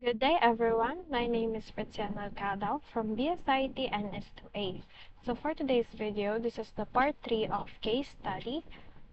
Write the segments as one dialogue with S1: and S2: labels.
S1: Good day, everyone. My name is Fritziana Alcadal from BSIT NS2A. So for today's video, this is the part 3 of case study.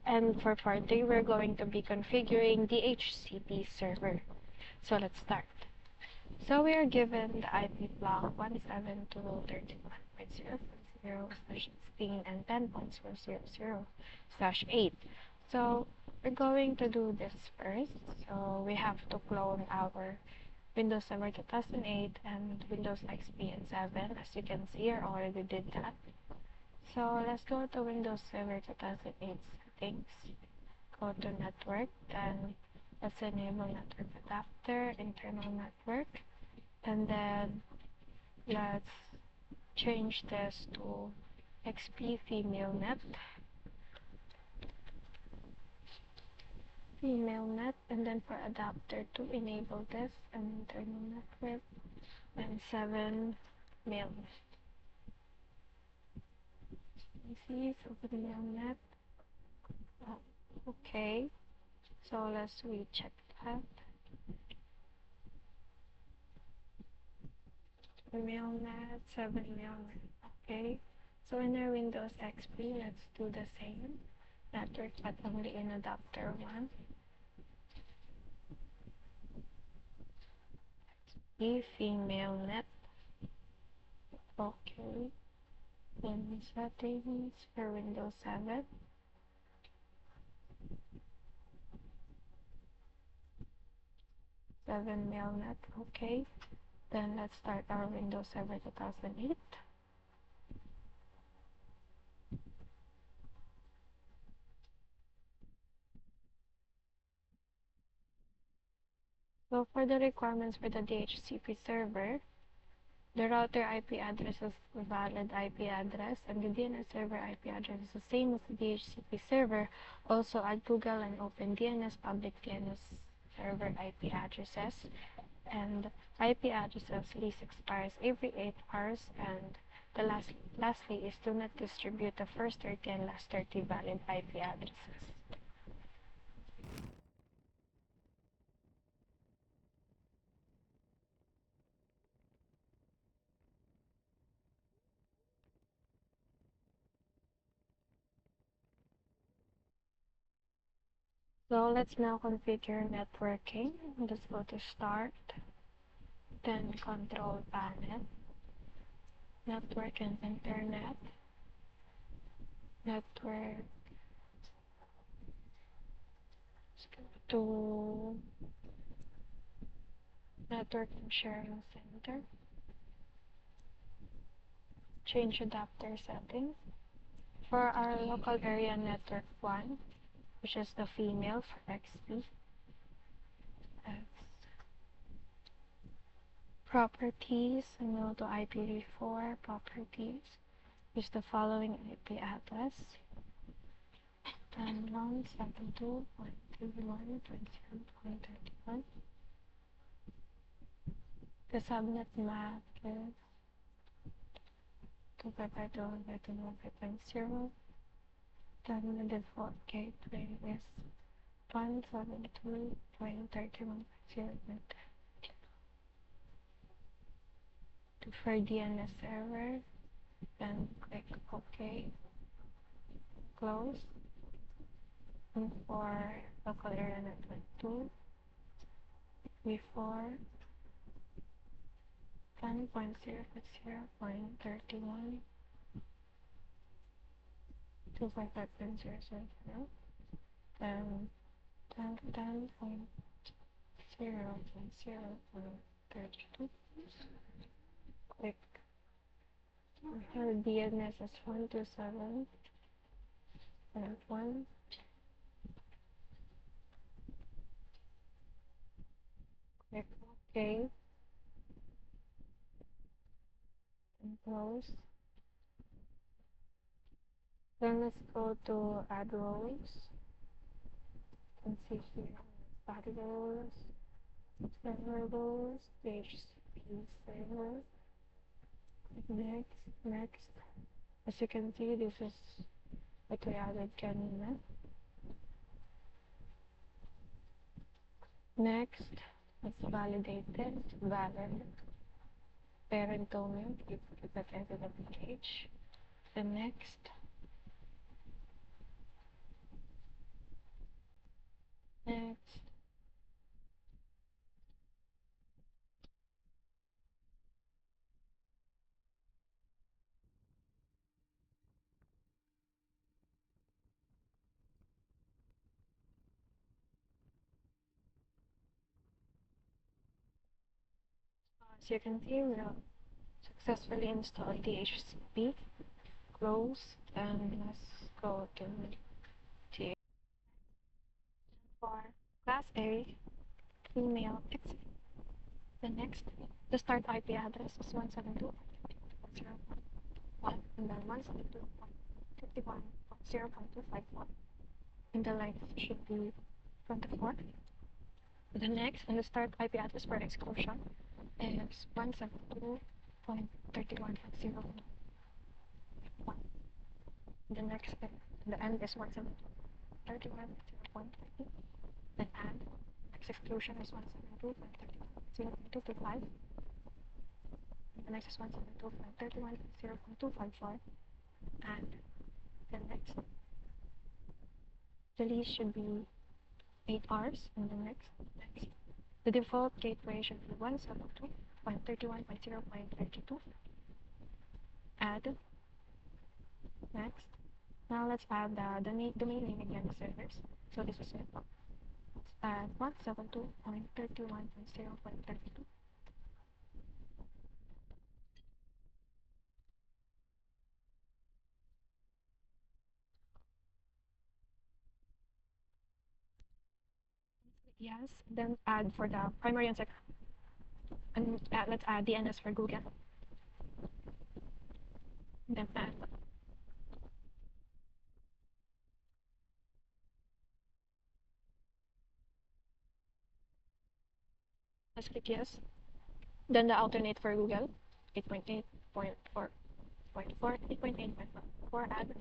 S1: And for part 3, we're going to be configuring DHCP server. So let's start. So we are given the IP block 172.31.0.0/16 and 10.0.0/8. So we're going to do this first. So we have to clone our Windows Server 2008 and Windows XP and 7. As you can see, I already did that. So let's go to Windows Server 2008 settings. Go to network, then let's enable network adapter, internal network, and then let's change this to XP female net, and then for adapter to enable this and internal network, and 7 male net. See, so for the male net. Okay, so let's recheck that. MailNet, 7 MailNet. Okay, so in our Windows XP, let's do the same. Network, but only in adapter 1. XP female net. Okay, then settings for Windows 7. 7 MailNet. Okay, then let's start our Windows Server 2008. So for the requirements for the DHCP server, the router IP address is a valid IP address, and the DNS server IP address is the same as the DHCP server. Also add Google and OpenDNS public DNS server IP addresses, and IP addresses lease expires every 8 hours, and lastly is do not distribute the first 30 and last 30 valid IP addresses. So let's now configure networking. Let's go to Start, then Control Panel, Network and Internet, Network, let's go to Network and Sharing Center, change adapter settings. For our local area network 1, which is the female for XP, properties, and go to IPv4 properties. Use the following IP address: 10.172.21.0.31. The subnet MAC is 255.2.1.0. Then the default gateway is 172.31.0. For DNS server, then click OK, close. And for local area network 2, before 10.0.0.31 255.0.0, then 10.0.0.32. Click. Our DNS is 127.1. Click OK and close. Then let's go to add roles. You can see here add roles, server roles, DHCP server. Next. As you can see, this is what we added kanina. Next, It's validated, valid. Parent domain, give that evidence page. The next. As you can see, we have successfully installed DHCP. Close, and let's go to T for class A, female exit. The next, the start IP address is 172.0.1 and then 172.51.0.254. And the length should be 24. The next, and the start IP address for exclusion is 172.31.0.1. The next, the end is 172.31.0.30. Then add, next exclusion is 172.31.0.225. The next is 172.31.0.254. And the next, the lease should be 8 hours. And the next, the default gateway should be 172.31.0.32. Add. Next. Now let's add the domain name again, the servers. So this is it. Let's add 172.31.0.32. Yes. Then add for the primary and second. And let's add DNS for Google. Then add. Let's click yes. Then the alternate for Google, 8.8.4.4, 8.8.4, add.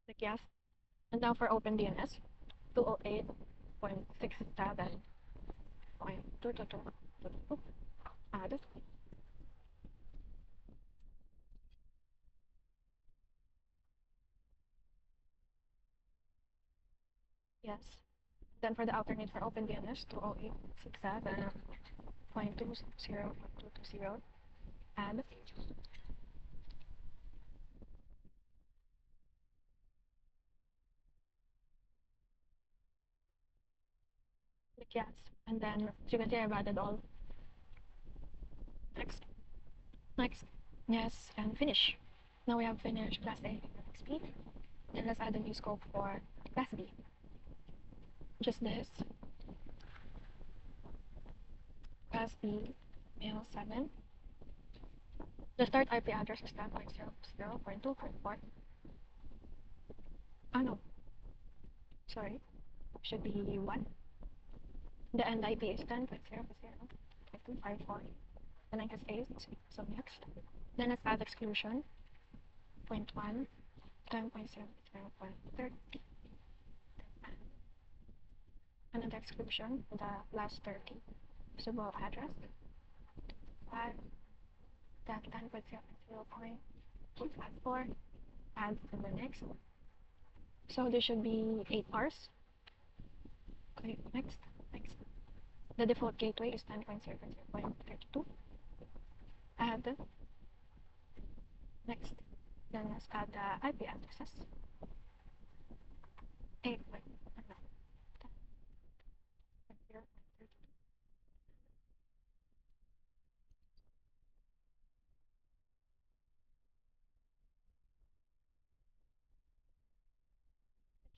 S1: Click yes. And now for OpenDNS, 208.67.222, add. Yes. Then for the alternate for OpenDNS, 208.67.20.220, add. Click yes. And then you can see I've added all. Next. Next. Yes, and finish. Now we have finished class A XP. Then let's add a new scope for class B. Just this. Class B, mail 7. The start IP address is 10.0.0.2.4. Oh no. Sorry. Should be 1. The end IP is 10.0.0.254. The length is 8. So next. Then let's add exclusion. 0.1. 10.0.0.30. Another exclusion. The last 30. Suitable address. 5. Then 10.0.0.254. Add to the next. So there should be 8 hours. Okay, next. The default gateway is 10.0.0.32. Add. Next. Then let's add the IP addresses. 8.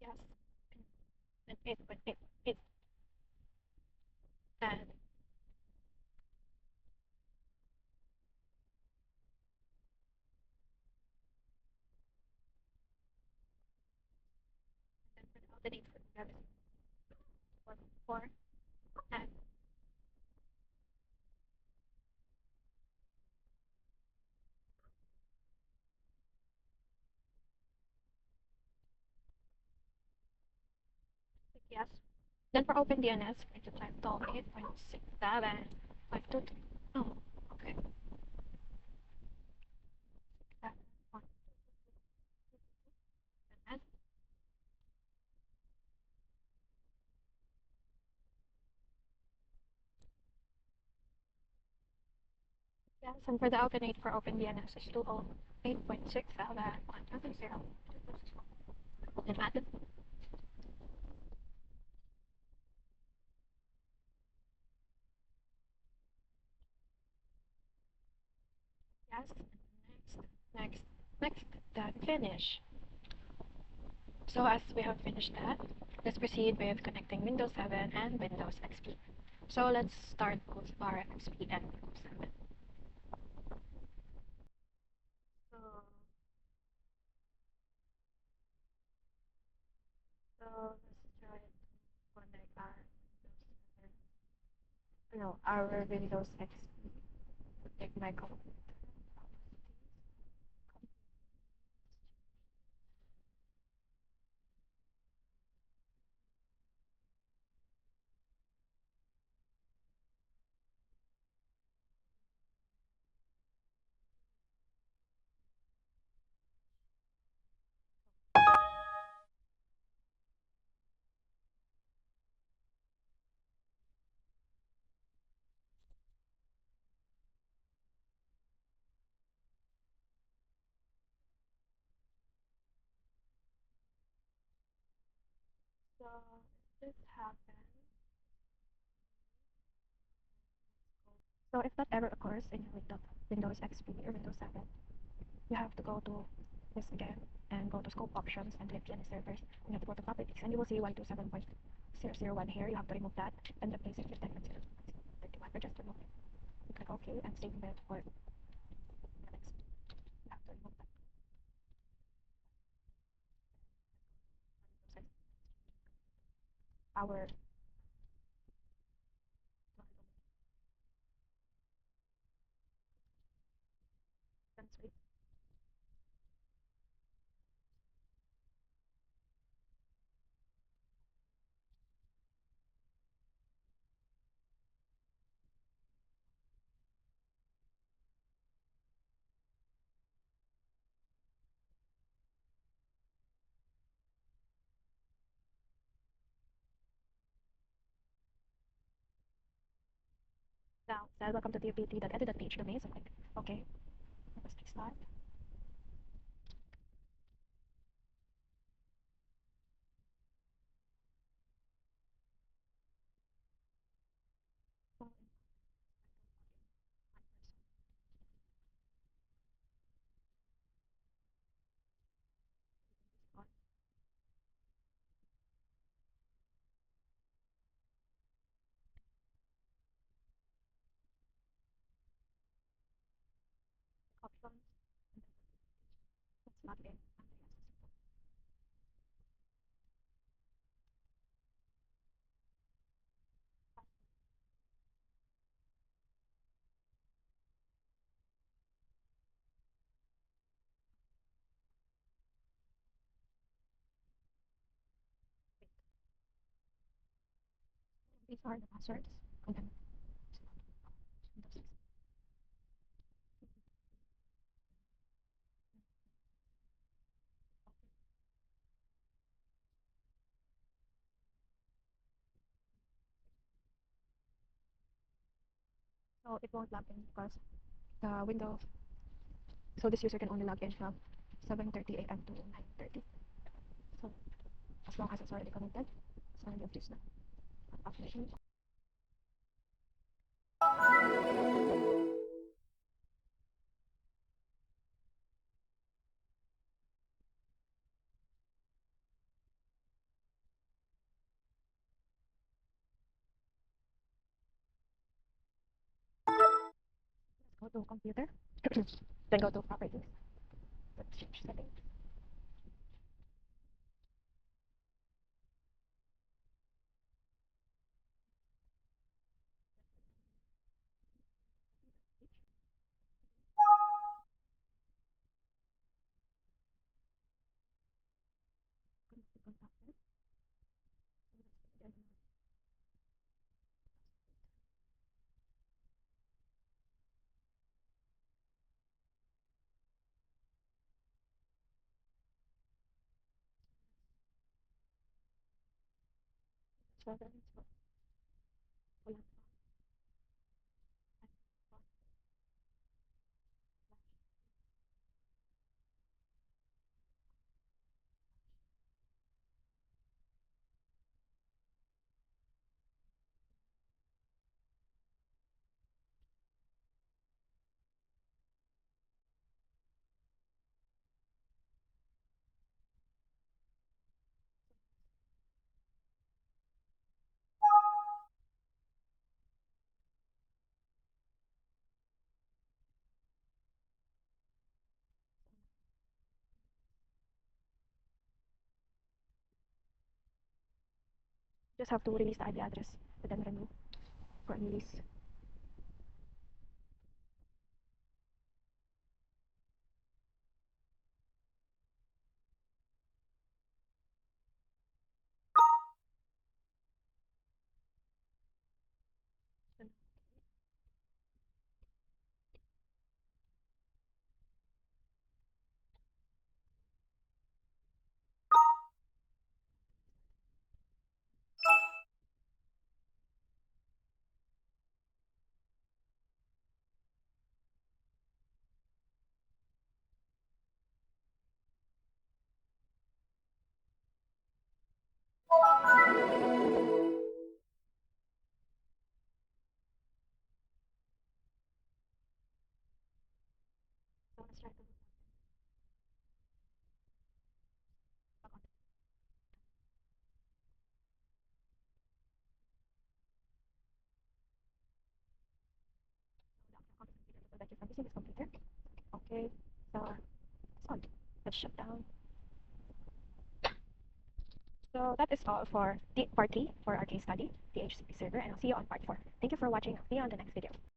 S1: Yes. And 8.8. And the date for the 4. And Yes. Then for OpenDNS, going to type toll 8.67.522. Oh, okay. 7.1. Yes, and for the alternate for OpenDNS is 208.6.1.0. And add. Yes. Next, next, then finish. So as we have finished that, let's proceed with connecting Windows 7 and Windows XP. So let's start with our XP and Windows 7. So, let's try to connect our Windows 7. No, our Windows XP. Take my computer. So if this happens, so if that error occurs in your Windows XP or Windows 7, you have to go to this again and go to scope options and click DNS servers. And you have to go to properties and you will see 127.001 here. You have to remove that and replace it with 10.0.31. Or just remove it. You click OK and save it for the next. You have to remove that. Our wait. Now, said welcome to tpt.edu.ph domain. So click OK. Let's click start. So, options. Let's log in. These are the passwords. And then so it won't log in because the window. So this user can only log in from 7:30 a.m. to 9:30. So as long as it's already connected, so you'll use the application. Let's go to computer, then go to properties. Let's change settings. 7. So, wala pa. Just have to release the IP address and then remove for release. So let's try to log on. So the account is completed. So that you're from using this computer. Okay. So it's on. Let's shut down. So that is all for part 3 for our case study, DHCP server, and I'll see you on part 4. Thank you for watching. I'll see you on the next video.